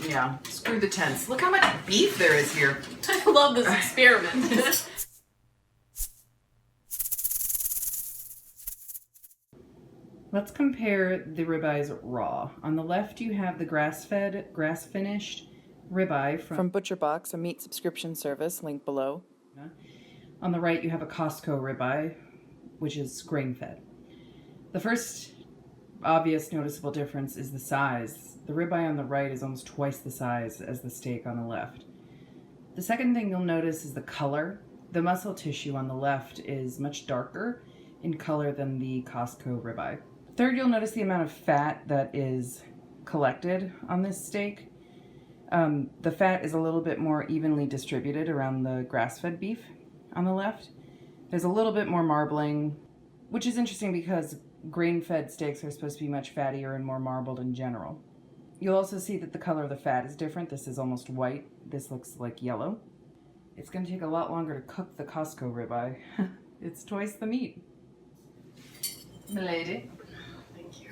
Yeah, screw the tents. Look how much beef there is here. I love this experiment. Let's compare the ribeyes raw. On the left, you have the grass-fed, grass-finished ribeye from Butcher Box, a meat subscription service, link below. On the right, you have a Costco ribeye, which is grain-fed. The first obvious noticeable difference is the size. The ribeye on the right is almost twice the size as the steak on the left. The second thing you'll notice is the color. The muscle tissue on the left is much darker in color than the Costco ribeye. Third, you'll notice the amount of fat that is collected on this steak. The fat is a little bit more evenly distributed around the grass-fed beef on the left. There's a little bit more marbling, which is interesting because grain-fed steaks are supposed to be much fattier and more marbled in general. You'll also see that the color of the fat is different. This is almost white. This looks like yellow. It's going to take a lot longer to cook the Costco ribeye. It's twice the meat. Milady. Thank you.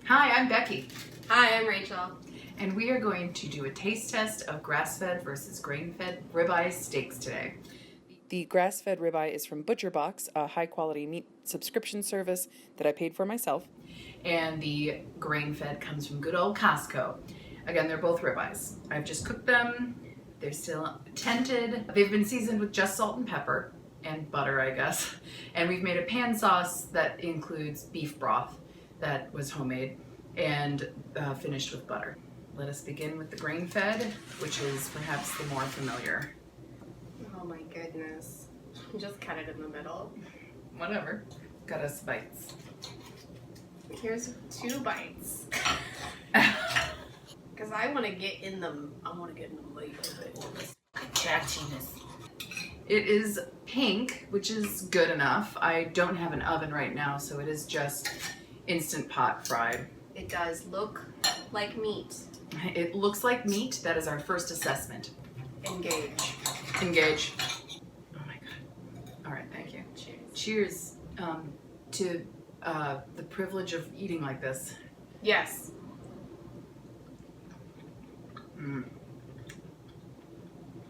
Hi, I'm Becky. Hi, I'm Rachel. And we are going to do a taste test of grass-fed versus grain-fed ribeye steaks today. The grass-fed ribeye is from Butcher Box, a high-quality meat subscription service that I paid for myself. And the grain-fed comes from good old Costco. Again, they're both ribeyes. I've just cooked them. They're still tented. They've been seasoned with just salt and pepper and butter, I guess. And we've made a pan sauce that includes beef broth that was homemade and finished with butter. Let us begin with the grain-fed, which is perhaps the more familiar. Oh my goodness. Just cut it in the middle. Whatever. Got us bites. Here's 2 bites. Because I want to get in them. I want to get in them late a bit. Chattiness. It is pink, which is good enough. I don't have an oven right now, so it is just instant pot fried. It does look like meat. It looks like meat. That is our first assessment. Engage. Engage. Oh my god. All right, thank you. Cheers. Cheers to the privilege of eating like this. Yes. Mm.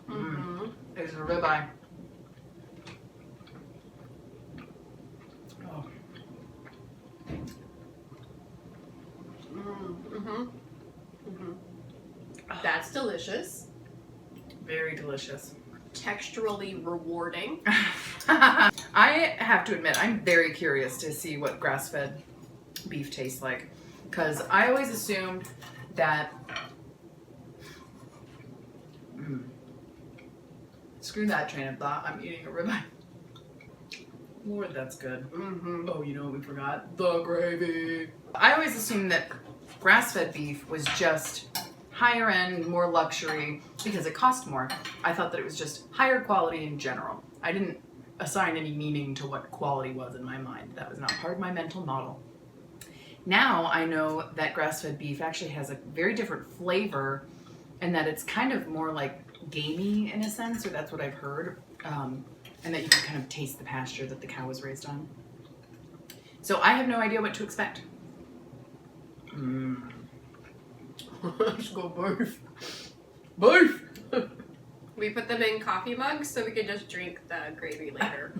Mm-hmm. There's a ribeye. Oh. Mm-hmm. Mm-hmm. That's delicious. Very delicious. Texturally rewarding. I have to admit, I'm very curious to see what grass-fed beef tastes like, because I always assumed that screw that train of thought, I'm eating a ribeye. Lord, that's good. Mm-hmm. Oh, you know what we forgot? The gravy. I always assumed that grass-fed beef was just higher end, more luxury, because it cost more. I thought that it was just higher quality in general. I didn't assign any meaning to what quality was in my mind. That was not part of my mental model. Now I know that grass-fed beef actually has a very different flavor, and that it's kind of more like gamey in a sense, or that's what I've heard, and that you can kind of taste the pasture that the cow was raised on. So I have no idea what to expect. Let's go beef. Beef! We put them in coffee mugs so we could just drink the gravy later.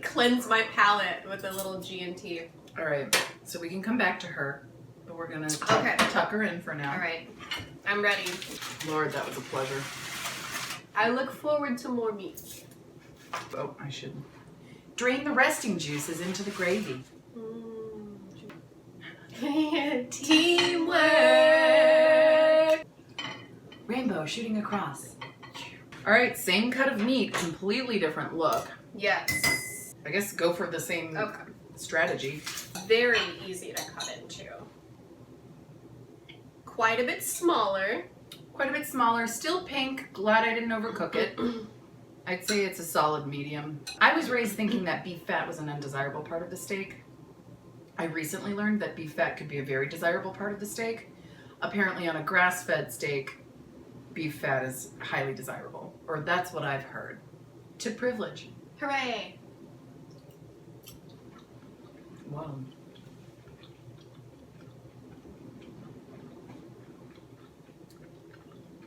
Cleanse my palate with a little G&T. All right, so we can come back to her, but we're gonna tuck her in for now. All right, I'm ready. Lord, that was a pleasure. I look forward to more meat. Oh, I should drain the resting juices into the gravy. Teamwork! Rainbow shooting across. All right, same cut of meat, completely different look. Yes. I guess go for the same strategy. Very easy to cut into. Quite a bit smaller. Quite a bit smaller, still pink. Glad I didn't overcook it. I'd say it's a solid medium. I was raised thinking that beef fat was an undesirable part of the steak. I recently learned that beef fat could be a very desirable part of the steak. Apparently on a grass-fed steak, beef fat is highly desirable. Or that's what I've heard. To privilege. Hooray! Wow.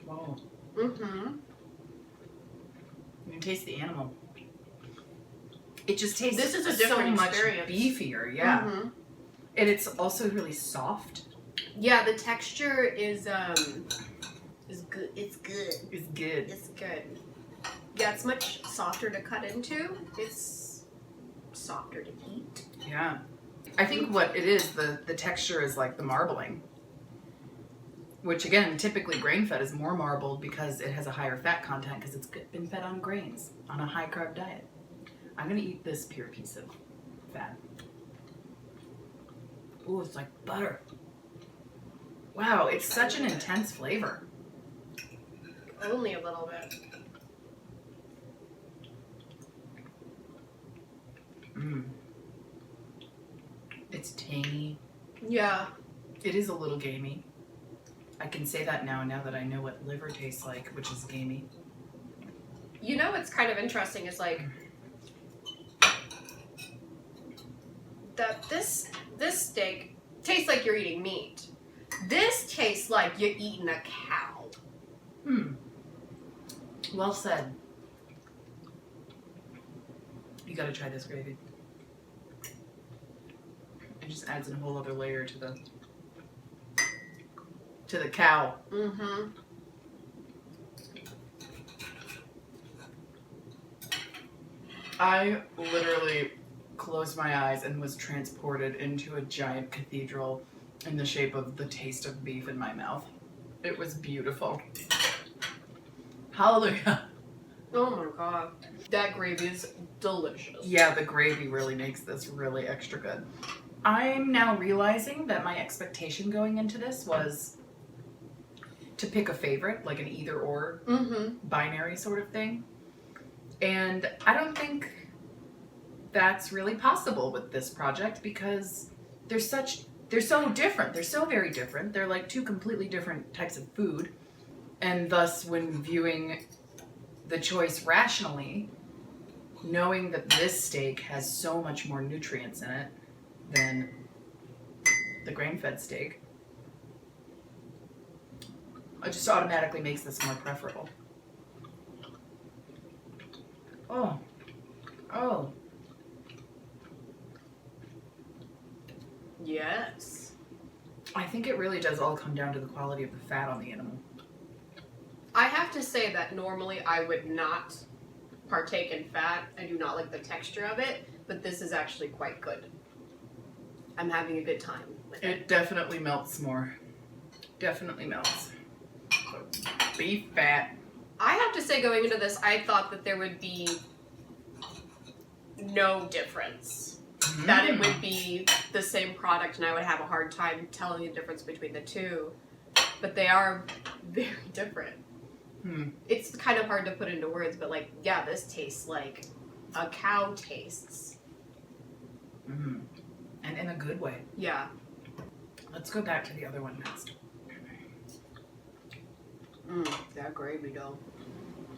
Whoa. Mm-hmm. You can taste the animal. It just tastes This is a different so much experience. beefier, yeah. Mm-hmm. And it's also really soft. Yeah, the texture is good. It's good. It's good. It's good. Yeah, it's much softer to cut into. It's softer to eat. Yeah. I think what it is, the texture is like the marbling. Which again, typically grain-fed is more marbled because it has a higher fat content because it's been fed on grains on a high-carb diet. I'm gonna eat this pure piece of fat. Ooh, it's like butter. Wow, it's such an intense flavor. Only a little bit. Mmm. It's tangy. Yeah. It is a little gamey. I can say that now that I know what liver tastes like, which is gamey. You know what's kind of interesting is like that this steak tastes like you're eating meat. This tastes like you're eating a cow. Well said. You gotta try this gravy. It just adds a whole other layer to the cow. Mm-hmm. I literally closed my eyes and was transported into a giant cathedral in the shape of the taste of beef in my mouth. It was beautiful. Hallelujah. Oh my god. That gravy is delicious. Yeah, the gravy really makes this really extra good. I'm now realizing that my expectation going into this was to pick a favorite, like an either or binary sort of thing. And I don't think that's really possible with this project because they're so different. They're so very different. They're like two completely different types of food. And thus, when viewing the choice rationally, knowing that this steak has so much more nutrients in it than the grain-fed steak, it just automatically makes this more preferable. Oh. Oh. Yes. I think it really does all come down to the quality of the fat on the animal. I have to say that normally I would not partake in fat. I do not like the texture of it, but this is actually quite good. I'm having a good time with it. It definitely melts more. Definitely melts. Beef fat. I have to say, going into this, I thought that there would be no difference. That it would be the same product and I would have a hard time telling the difference between the two. But they are very different. It's kind of hard to put into words, but like, yeah, this tastes like a cow tastes. And in a good way. Yeah. Let's go back to the other one next. That gravy though.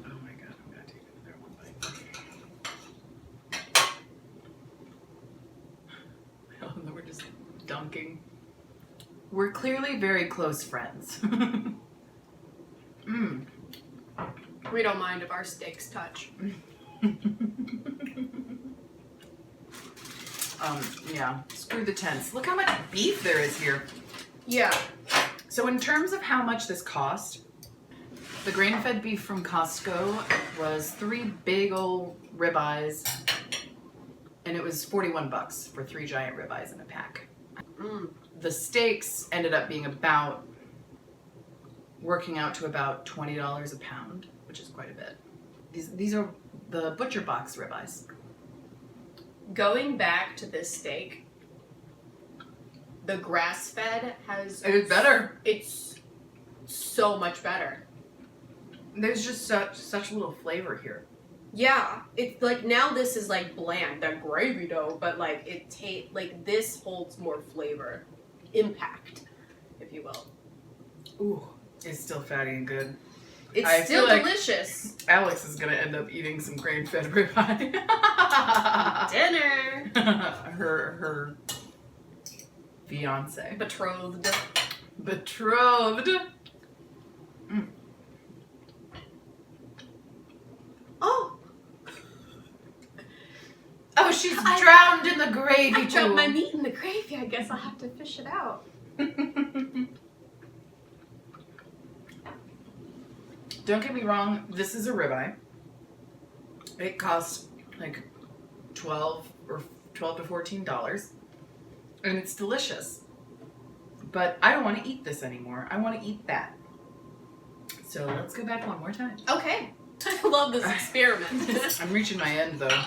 Oh my god, I'm gonna take another one bite. Oh, no, we're just dunking. We're clearly very close friends. We don't mind if our steaks touch. Yeah, screw the tents. Look how much beef there is here. Yeah. So in terms of how much this cost, the grain-fed beef from Costco was 3 big old ribeyes, and it was $41 for 3 giant ribeyes in a pack. The steaks ended up being working out to about $20 a pound, which is quite a bit. These are the butcher box ribeyes. Going back to this steak, the grass-fed has... It is better. It's so much better. There's just such little flavor here. Yeah, it's like now this is like bland, the gravy dough, but like like this holds more flavor, impact, if you will. Ooh, it's still fatty and good. It's still delicious. Alex is gonna end up eating some grain-fed ribeye. Dinner. her fiance. Betrothed. Betrothed. she's drowned in the gravy. I dropped my meat in the gravy. I guess I'll have to fish it out. Don't get me wrong, this is a ribeye. It costs like $12 to $14, and it's delicious. But I don't want to eat this anymore. I want to eat that. So let's go back one more time. Okay. I love this experiment. I'm reaching my end though.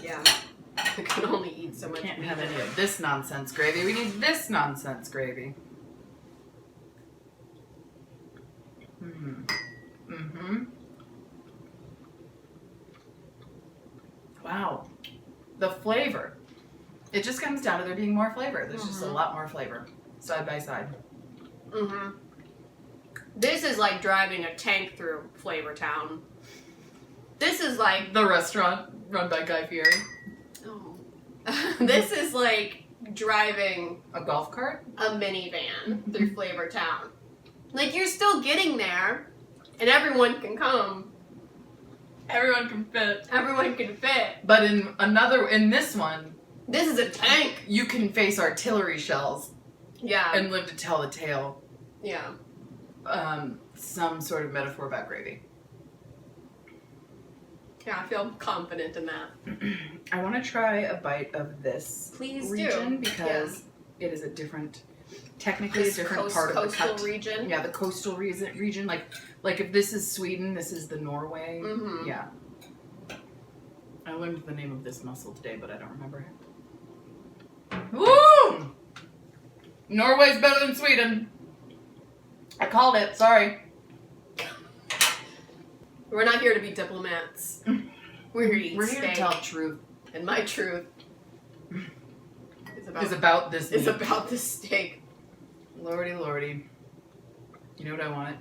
Yeah. I can only eat so much. Can't have any of this nonsense gravy. We need this nonsense gravy. Wow. The flavor. It just comes down to there being more flavor. There's just a lot more flavor. Side by side. This is like driving a tank through Flavor Town. This is like the restaurant run by Guy Fieri. Oh. This is like driving a golf cart? A minivan through Flavor Town. Like, you're still getting there, and everyone can come. Everyone can fit. Everyone can fit. But in this one, this is a tank. You can face artillery shells. Yeah. And live to tell the tale. Yeah. Some sort of metaphor about gravy. Yeah, I feel confident in that. I want to try a bite of this region because it is a different, technically a different part of the cut. Coastal region. Yeah, the coastal region. Like if this is Sweden, this is the Norway. Yeah. I learned the name of this mussel today, but I don't remember it. Woo! Norway's better than Sweden. I called it. Sorry. We're not here to be diplomats. We're here to eat We're steak. here to tell truth. And my truth is about this. Is about this steak. Lordy, lordy. You know what I want?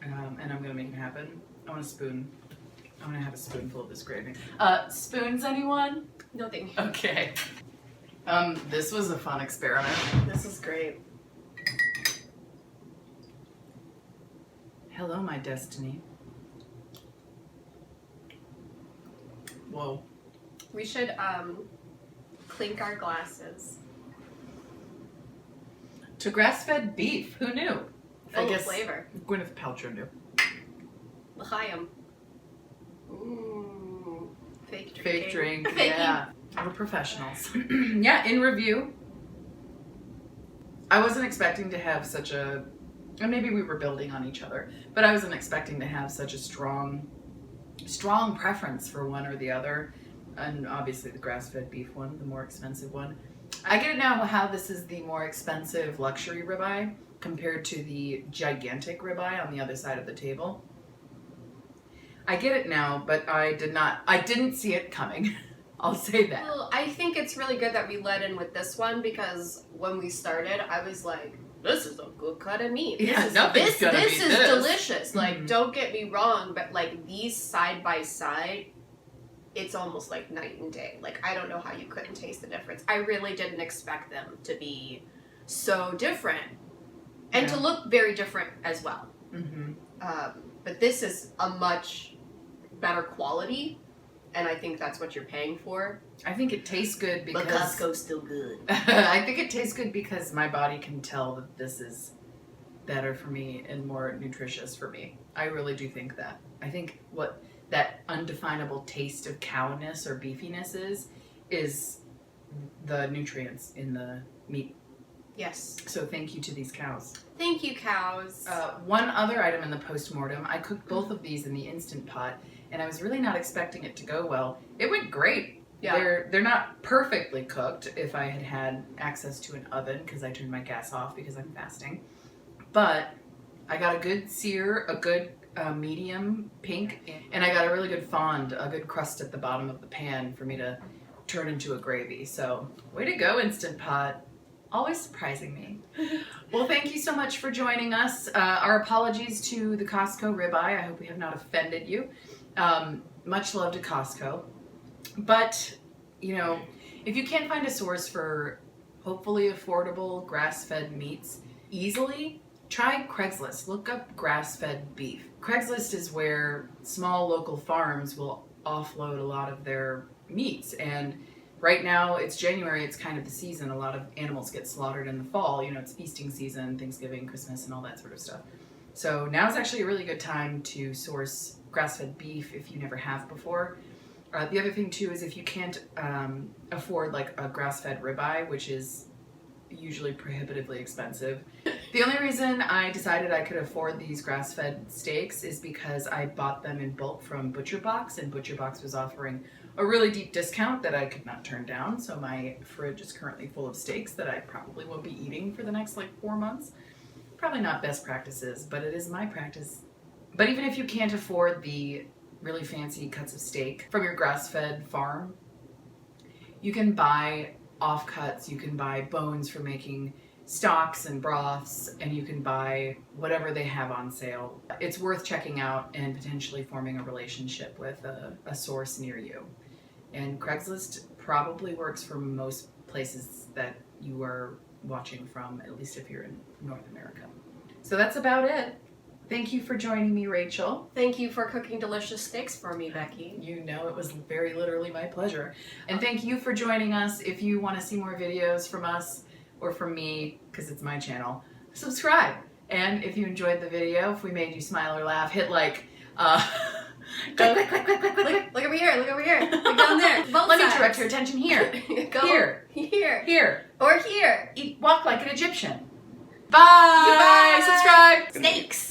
And I'm gonna make it happen. I want a spoon. I'm gonna have a spoonful of this gravy. Spoons, anyone? No, thank you. Okay. This was a fun experiment. This is great. Hello, my destiny. Whoa. We should clink our glasses. To grass-fed beef. Who knew? Full of flavor. Gwyneth Paltrow knew. L'chaim. Ooh. Fake drink. Fake drink. Yeah. We're professionals. Yeah, in review. I wasn't expecting to have such a... And maybe we were building on each other. But I wasn't expecting to have such a strong preference for one or the other. And obviously the grass-fed beef one, the more expensive one. I get it now how this is the more expensive luxury ribeye compared to the gigantic ribeye on the other side of the table. I get it now, but I didn't see it coming. I'll say that. Well, I think it's really good that we led in with this one because when we started, I was like, this is a good cut of meat. This is delicious. Like, don't get me wrong, but like these side by side, it's almost like night and day. Like, I don't know how you couldn't taste the difference. I really didn't expect them to be so different and to look very different as well. But this is a much better quality, and I think that's what you're paying for. I think it tastes good because... But Costco's still good. I think it tastes good because my body can tell that this is better for me and more nutritious for me. I really do think that. I think what that undefinable taste of cowness or beefiness is the nutrients in the meat. Yes. So thank you to these cows. Thank you, cows. One other item in the post-mortem, I cooked both of these in the Instant Pot, and I was really not expecting it to go well. It went great. Yeah. They're not perfectly cooked if I had had access to an oven because I turned my gas off because I'm fasting. But I got a good sear, a good medium pink, and I got a really good fond, a good crust at the bottom of the pan for me to turn into a gravy. So way to go, Instant Pot. Always surprising me. Well, thank you so much for joining us. Our apologies to the Costco ribeye. I hope we have not offended you. Much love to Costco. But, you know, if you can't find a source for hopefully affordable grass-fed meats easily, try Craigslist. Look up grass-fed beef. Craigslist is where small local farms will offload a lot of their meats. And right now it's January, it's kind of the season. A lot of animals get slaughtered in the fall. You know, it's feasting season, Thanksgiving, Christmas, and all that sort of stuff. So now's actually a really good time to source grass-fed beef if you never have before. The other thing too is if you can't afford like a grass-fed ribeye, which is usually prohibitively expensive. The only reason I decided I could afford these grass-fed steaks is because I bought them in bulk from ButcherBox, and ButcherBox was offering a really deep discount that I could not turn down. So my fridge is currently full of steaks that I probably won't be eating for the next like 4 months. Probably not best practices, but it is my practice. But even if you can't afford the really fancy cuts of steak from your grass-fed farm, you can buy offcuts, you can buy bones for making stocks and broths, and you can buy whatever they have on sale. It's worth checking out and potentially forming a relationship with a source near you. And Craigslist probably works for most places that you are watching from, at least if you're in North America. So that's about it. Thank you for joining me, Rachel. Thank you for cooking delicious steaks for me, Becky. You know it was very literally my pleasure. And thank you for joining us. If you want to see more videos from us or from me, because it's my channel, subscribe. And if you enjoyed the video, if we made you smile or laugh, hit like. Click. Look over here, look over here. Look down there. Both Let sides. me direct your attention here. Go Here. Here. Or here. Walk like an Egyptian. Bye. Goodbye. Subscribe. Steaks.